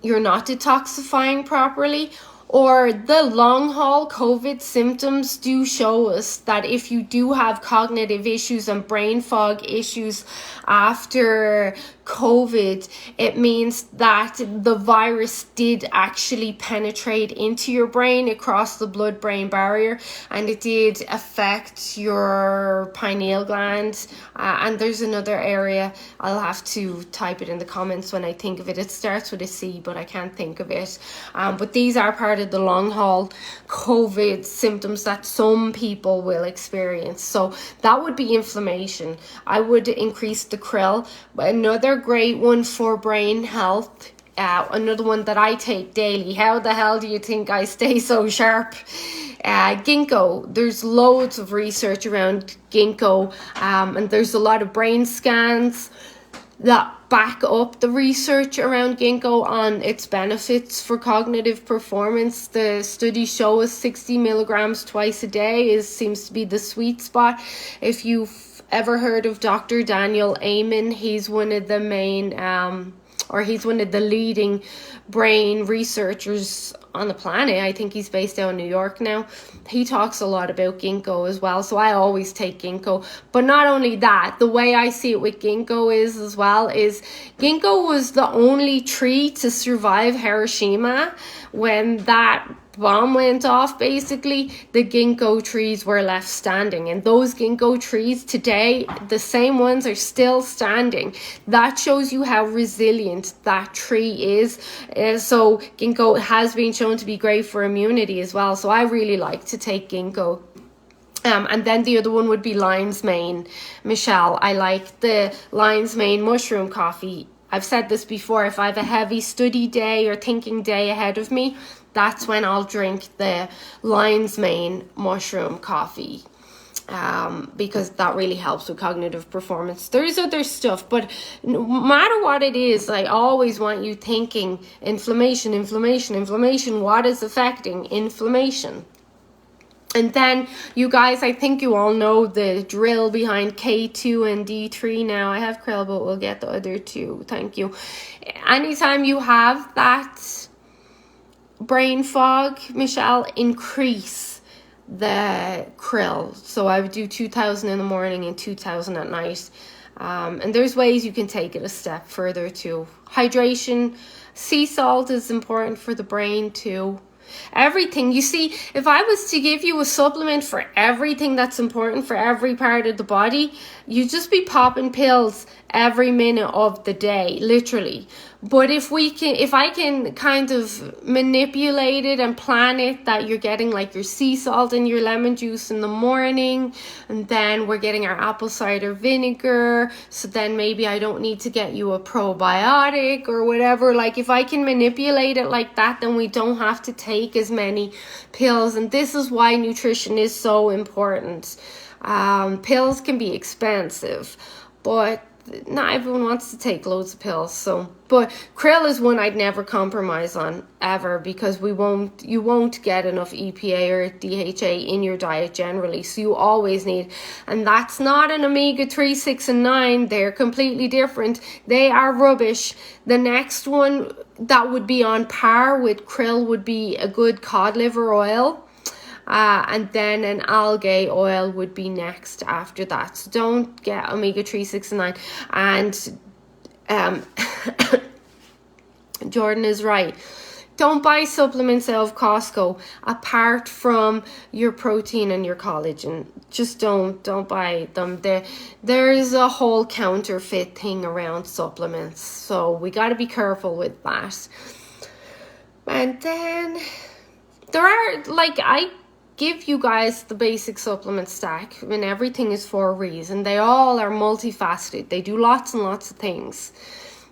you're not detoxifying properly, or the long haul COVID symptoms do show us that if you do have cognitive issues and brain fog issues after COVID, it means that the virus did actually penetrate into your brain across the blood-brain barrier, and it did affect your pineal gland. And there's another area, I'll have to type it in the comments when I think of it. It starts with a C, but I can't think of it. But these are part of the long haul COVID symptoms that some people will experience. So that would be inflammation. I would increase the krill. Another great one for brain health, another one that I take daily. How the hell do you think I stay so sharp? Ginkgo. There's loads of research around ginkgo, and there's a lot of brain scans that back up the research around ginkgo on its benefits for cognitive performance. The studies show us 60 milligrams twice a day seems to be the sweet spot. If you've ever heard of Dr. Daniel Amen, he's one of the main he's one of the leading brain researchers on the planet. I think he's based out in New York now. He talks a lot about ginkgo as well, so I always take ginkgo. But not only that, the way I see it with ginkgo is ginkgo was the only tree to survive Hiroshima. When that bomb went off, basically, the ginkgo trees were left standing, and those ginkgo trees today, the same ones, are still standing. That shows you how resilient that tree is. So ginkgo has been shown to be great for immunity as well, so I really like to take ginkgo. And then the other one would be lion's mane. Michelle, I like the lion's mane mushroom coffee. I've said this before, if I have a heavy study day or thinking day ahead of me, that's when I'll drink the lion's mane mushroom coffee, because that really helps with cognitive performance. There's other stuff, but no matter what it is, I always want you thinking inflammation. What is affecting inflammation? And then, you guys, I think you all know the drill behind K2 and D3 now. I have krill, but we'll get the other two. Thank you. Anytime you have that brain fog, Michelle, increase the krill. So I would do 2,000 in the morning and 2,000 at night. And there's ways you can take it a step further too. Hydration, sea salt is important for the brain too. Everything. You see, if I was to give you a supplement for everything that's important for every part of the body, you'd just be popping pills every minute of the day, literally. But if I can kind of manipulate it and plan it that you're getting like your sea salt and your lemon juice in the morning, and then we're getting our apple cider vinegar, so then maybe I don't need to get you a probiotic or whatever. Like, if I can manipulate it like that, then we don't have to take as many pills. And this is why nutrition is so important. Pills can be expensive, but not everyone wants to take loads of pills. But krill is one I'd never compromise on ever, because you won't get enough EPA or DHA in your diet generally, so you always need. And that's not an omega-3, 6 and 9. They're completely different. They are rubbish. The next one that would be on par with krill would be a good cod liver oil. And then an algae oil would be next after that. So don't get omega-3, 6 and 9. And Jordan is right. Don't buy supplements out of Costco apart from your protein and your collagen. Just don't buy them. There is a whole counterfeit thing around supplements, so we got to be careful with that. And then there are, like, I give you guys the basic supplement stack, and everything is for a reason. They all are multifaceted. They do lots and lots of things.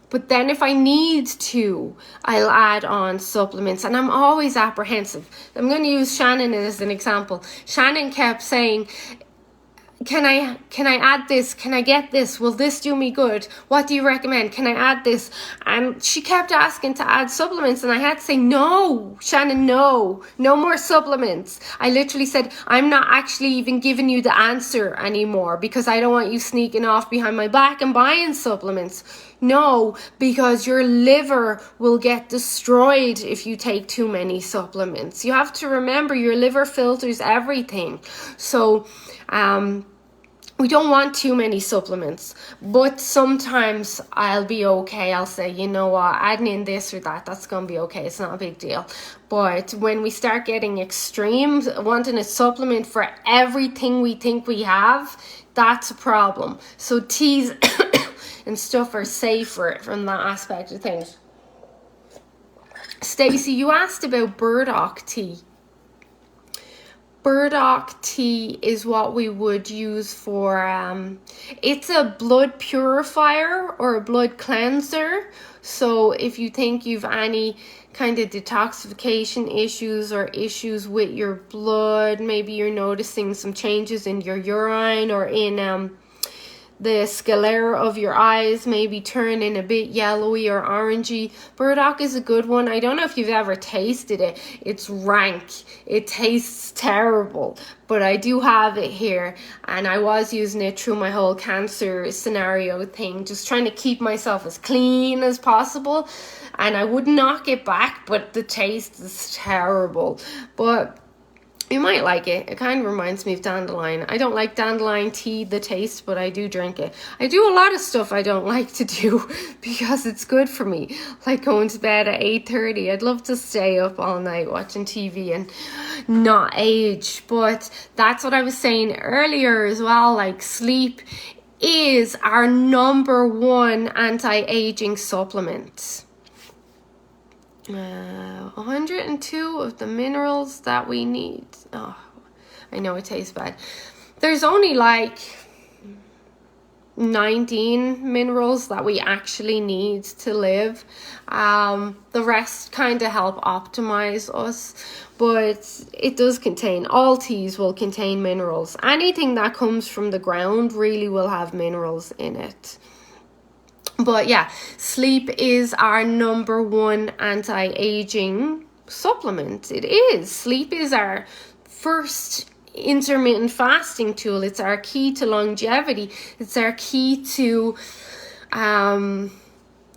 But then if I need to, I'll add on supplements, and I'm always apprehensive. I'm going to use Shannon as an example. Shannon kept saying, can I add this? Can I get this? Will this do me good? What do you recommend? Can I add this? And she kept asking to add supplements, and I had to say, no, Shannon, no more supplements. I literally said, I'm not actually even giving you the answer anymore, because I don't want you sneaking off behind my back and buying supplements. No, because your liver will get destroyed if you take too many supplements. You have to remember, your liver filters everything. So, we don't want too many supplements, but sometimes I'll be okay. I'll say, you know what, adding in this or that, that's going to be okay. It's not a big deal. But when we start getting extreme, wanting a supplement for everything we think we have, that's a problem. So teas and stuff are safer from that aspect of things. Stacey, you asked about burdock tea. Burdock tea is what we would use for, it's a blood purifier or a blood cleanser. So if you think you've any kind of detoxification issues or issues with your blood, maybe you're noticing some changes in your urine or in the sclera of your eyes, maybe turning a bit yellowy or orangey, burdock is a good one. I don't know if you've ever tasted it. It's rank. It tastes terrible, but I do have it here, and I was using it through my whole cancer scenario thing, just trying to keep myself as clean as possible, and I would knock it back, but the taste is terrible. But you might like it. It kind of reminds me of dandelion. I don't like dandelion tea, the taste, but I do drink it. I do a lot of stuff I don't like to do because it's good for me. Like going to bed at 8:30. I'd love to stay up all night watching TV and not age. But that's what I was saying earlier as well. Like, sleep is our number one anti-aging supplement. 102 of the minerals that we need. Oh, I know it tastes bad. There's only like 19 minerals that we actually need to live. The rest kind of help optimize us, but it does contain, all teas will contain minerals. Anything that comes from the ground really will have minerals in it. But yeah, sleep is our number one anti-aging supplement. It is. Sleep is our first intermittent fasting tool. It's our key to longevity. It's our key to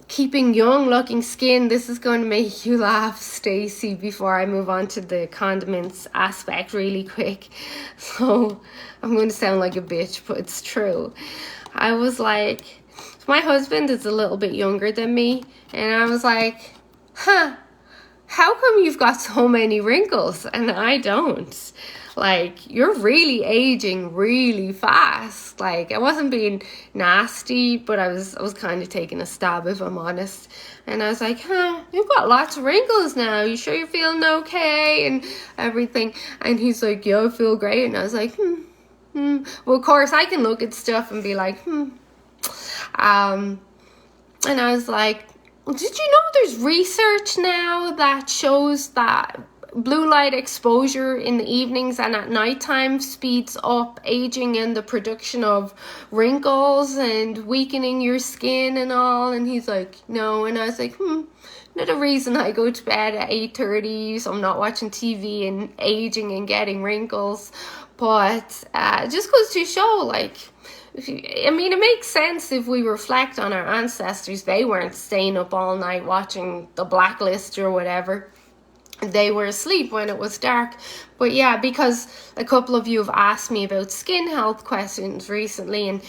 keeping young looking skin. This is going to make you laugh, Stacey, before I move on to the condiments aspect really quick. So I'm going to sound like a bitch, but it's true. I was like, my husband is a little bit younger than me, and I was like, how come you've got so many wrinkles and I don't? Like, you're really aging really fast. Like, I wasn't being nasty, but I was kind of taking a stab, if I'm honest. And I was like, you've got lots of wrinkles now. You sure you're feeling okay? And everything. And he's like, yeah, I feel great. And I was like, Well, of course, I can look at stuff and be like, And I was like, did you know there's research now that shows that blue light exposure in the evenings and at nighttime speeds up aging and the production of wrinkles and weakening your skin and all? And he's like, no. And I was like, another reason I go to bed at 8:30, so I'm not watching TV and aging and getting wrinkles. But just goes to show, like, it makes sense if we reflect on our ancestors. They weren't staying up all night watching The Blacklist or whatever. They were asleep when it was dark. But yeah, because a couple of you have asked me about skin health questions recently, and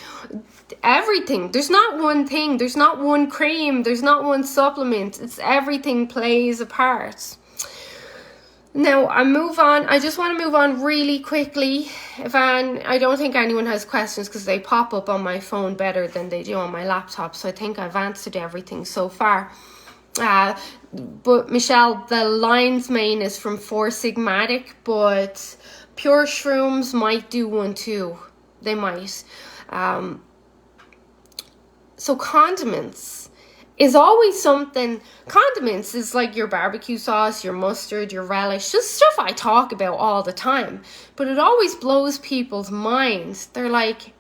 everything, there's not one thing, there's not one cream, there's not one supplement. It's everything plays a part. Now, I just want to move on really quickly. I don't think anyone has questions because they pop up on my phone better than they do on my laptop. So I think I've answered everything so far. But Michelle, the lion's mane is from Four Sigmatic, but pure shrooms might do one too. They might. So condiments is always something. Condiments is like your barbecue sauce, your mustard, your relish, just stuff I talk about all the time. But it always blows people's minds. They're like,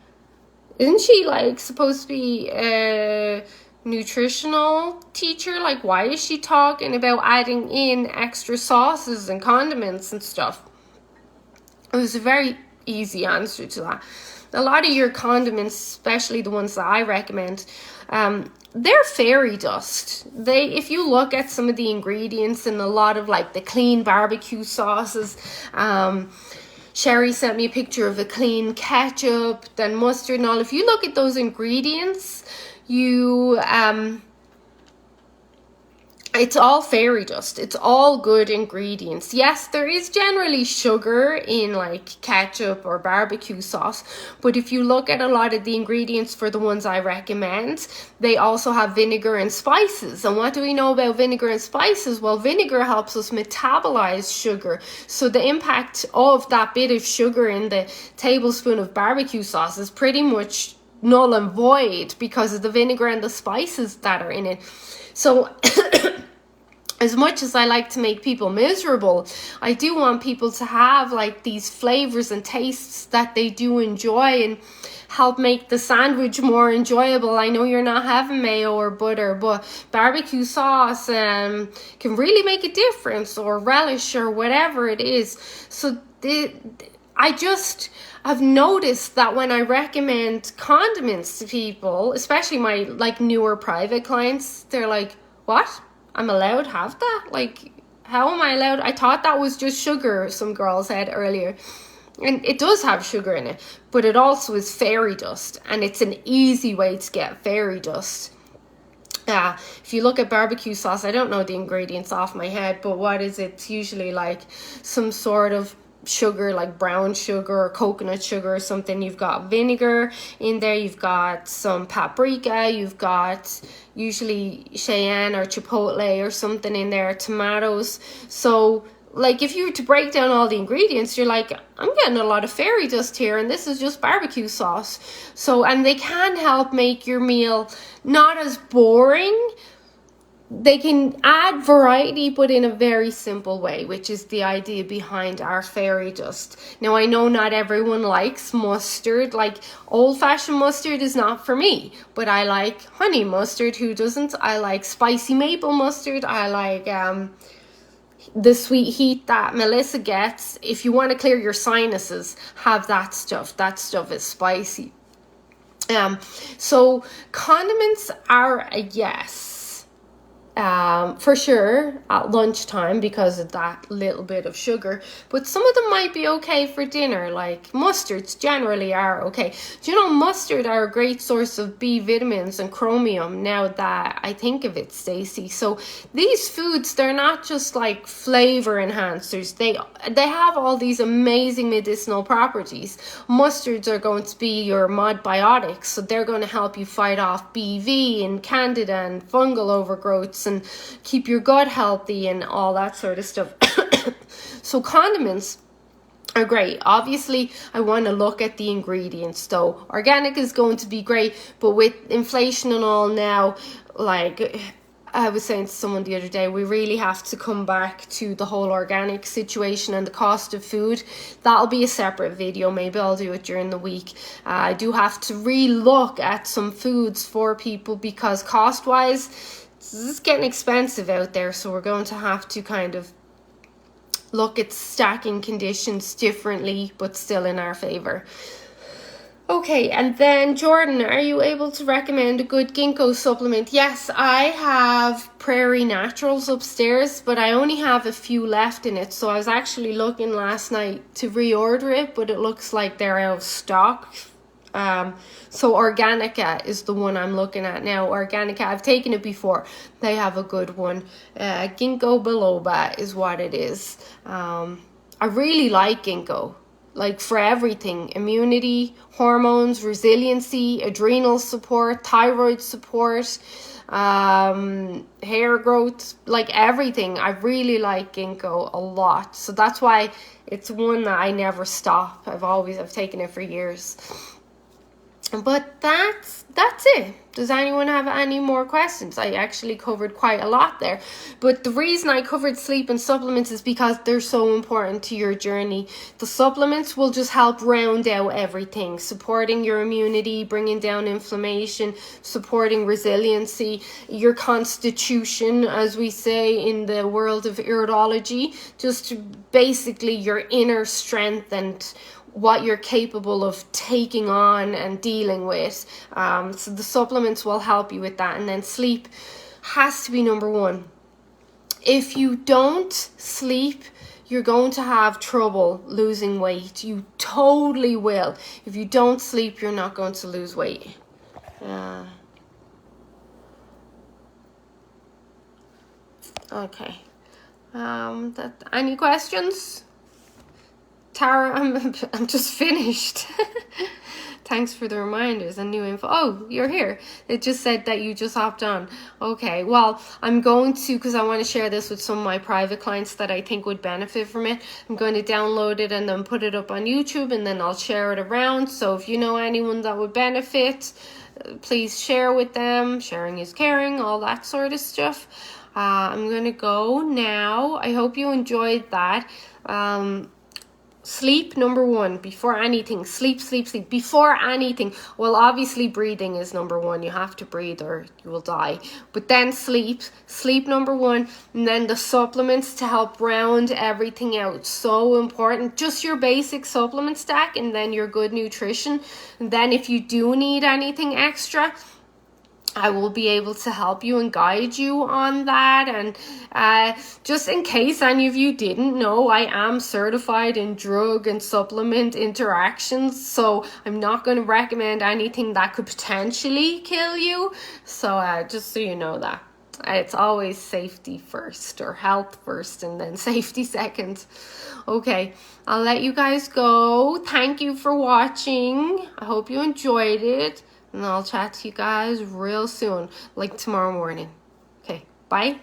isn't she like supposed to be a nutritional teacher? Like, why is she talking about adding in extra sauces and condiments and stuff? It was a very easy answer to that. A lot of your condiments, especially the ones that I recommend, they're fairy dust. If you look at some of the ingredients in a lot of like the clean barbecue sauces, Sherry sent me a picture of a clean ketchup, then mustard and all. If you look at those ingredients, it's all fairy dust. It's all good ingredients. Yes, there is generally sugar in like ketchup or barbecue sauce, but if you look at a lot of the ingredients for the ones I recommend, they also have vinegar and spices. And what do we know about vinegar and spices? Well, vinegar helps us metabolize sugar. So the impact of that bit of sugar in the tablespoon of barbecue sauce is pretty much null and void because of the vinegar and the spices that are in it. So as much as I like to make people miserable, I do want people to have like these flavors and tastes that they do enjoy and help make the sandwich more enjoyable. I know you're not having mayo or butter, but barbecue sauce can really make a difference, or relish or whatever it is. So I've noticed that when I recommend condiments to people, especially my like newer private clients, they're like, what? I'm allowed to have that? Like, how am I allowed? I thought that was just sugar, some girl said earlier. And it does have sugar in it, but it also is fairy dust, and it's an easy way to get fairy dust. If you look at barbecue sauce, I don't know the ingredients off my head, but what is it? It's usually like some sort of sugar, like brown sugar or coconut sugar or something. You've got vinegar in there, you've got some paprika, you've got usually cayenne or chipotle or something in there, tomatoes. So like if you were to break down all the ingredients, you're like, I'm getting a lot of fairy dust here, and this is just barbecue sauce. So, and they can help make your meal not as boring. They can add variety, but in a very simple way, which is the idea behind our fairy dust. Now, I know not everyone likes mustard. Like, old-fashioned mustard is not for me, but I like honey mustard. Who doesn't? I like spicy maple mustard. I like the sweet heat that Melissa gets. If you want to clear your sinuses, have that stuff. That stuff is spicy. So condiments are a yes. For sure at lunchtime because of that little bit of sugar, but some of them might be okay for dinner. Like mustards generally are okay. Do you know mustard are a great source of B vitamins and chromium, now that I think of it, Stacey? So these foods, they're not just like flavor enhancers, they have all these amazing medicinal properties. Mustards are going to be your modbiotics, so they're going to help you fight off BV and candida and fungal overgrowths and keep your gut healthy and all that sort of stuff. So condiments are great. Obviously, I want to look at the ingredients though. Organic is going to be great, but with inflation and all now, like I was saying to someone the other day, we really have to come back to the whole organic situation and the cost of food. That'll be a separate video. Maybe I'll do it during the week. I do have to re-look at some foods for people because cost-wise, it's getting expensive out there. So we're going to have to kind of look at stacking conditions differently, but still in our favor. Okay, and then Jordan, are you able to recommend a good ginkgo supplement? Yes, I have Prairie Naturals upstairs, but I only have a few left in it. So I was actually looking last night to reorder it, but it looks like they're out of stock. So Organica is the one I'm looking at now. Organica, I've taken it before. They have a good one. Ginkgo biloba is what it is. I really like ginkgo. Like for everything, immunity, hormones, resiliency, adrenal support, thyroid support, hair growth, like everything. I really like ginkgo a lot. So that's why it's one that I never stop. I've taken it for years. But that's it. Does anyone have any more questions? I actually covered quite a lot there. But the reason I covered sleep and supplements is because they're so important to your journey. The supplements will just help round out everything, supporting your immunity, bringing down inflammation, supporting resiliency, your constitution, as we say in the world of iridology, just basically your inner strength and what you're capable of taking on and dealing with. So the supplements will help you with that. And then sleep has to be number one. If you don't sleep, you're going to have trouble losing weight. You totally will. If you don't sleep, you're not going to lose weight. Okay. Any questions? Tara, I'm just finished. Thanks for the reminders and new info. Oh, you're here. It just said that you just hopped on. Okay, well, I'm going to, because I want to share this with some of my private clients that I think would benefit from it. I'm going to download it and then put it up on YouTube, and then I'll share it around. So if you know anyone that would benefit, please share with them. Sharing is caring, all that sort of stuff. I'm going to go now. I hope you enjoyed that. Sleep, number one, before anything. Sleep before anything. Well, obviously breathing is number one. You have to breathe or you will die. But then sleep number one, and then the supplements to help round everything out. So important. Just your basic supplement stack, and then your good nutrition. And then if you do need anything extra, I will be able to help you and guide you on that. And just in case any of you didn't know, I am certified in drug and supplement interactions. So I'm not going to recommend anything that could potentially kill you. So just so you know that. It's always safety first, or health first, and then safety second. Okay, I'll let you guys go. Thank you for watching. I hope you enjoyed it. And I'll chat to you guys real soon, like tomorrow morning. Okay, bye.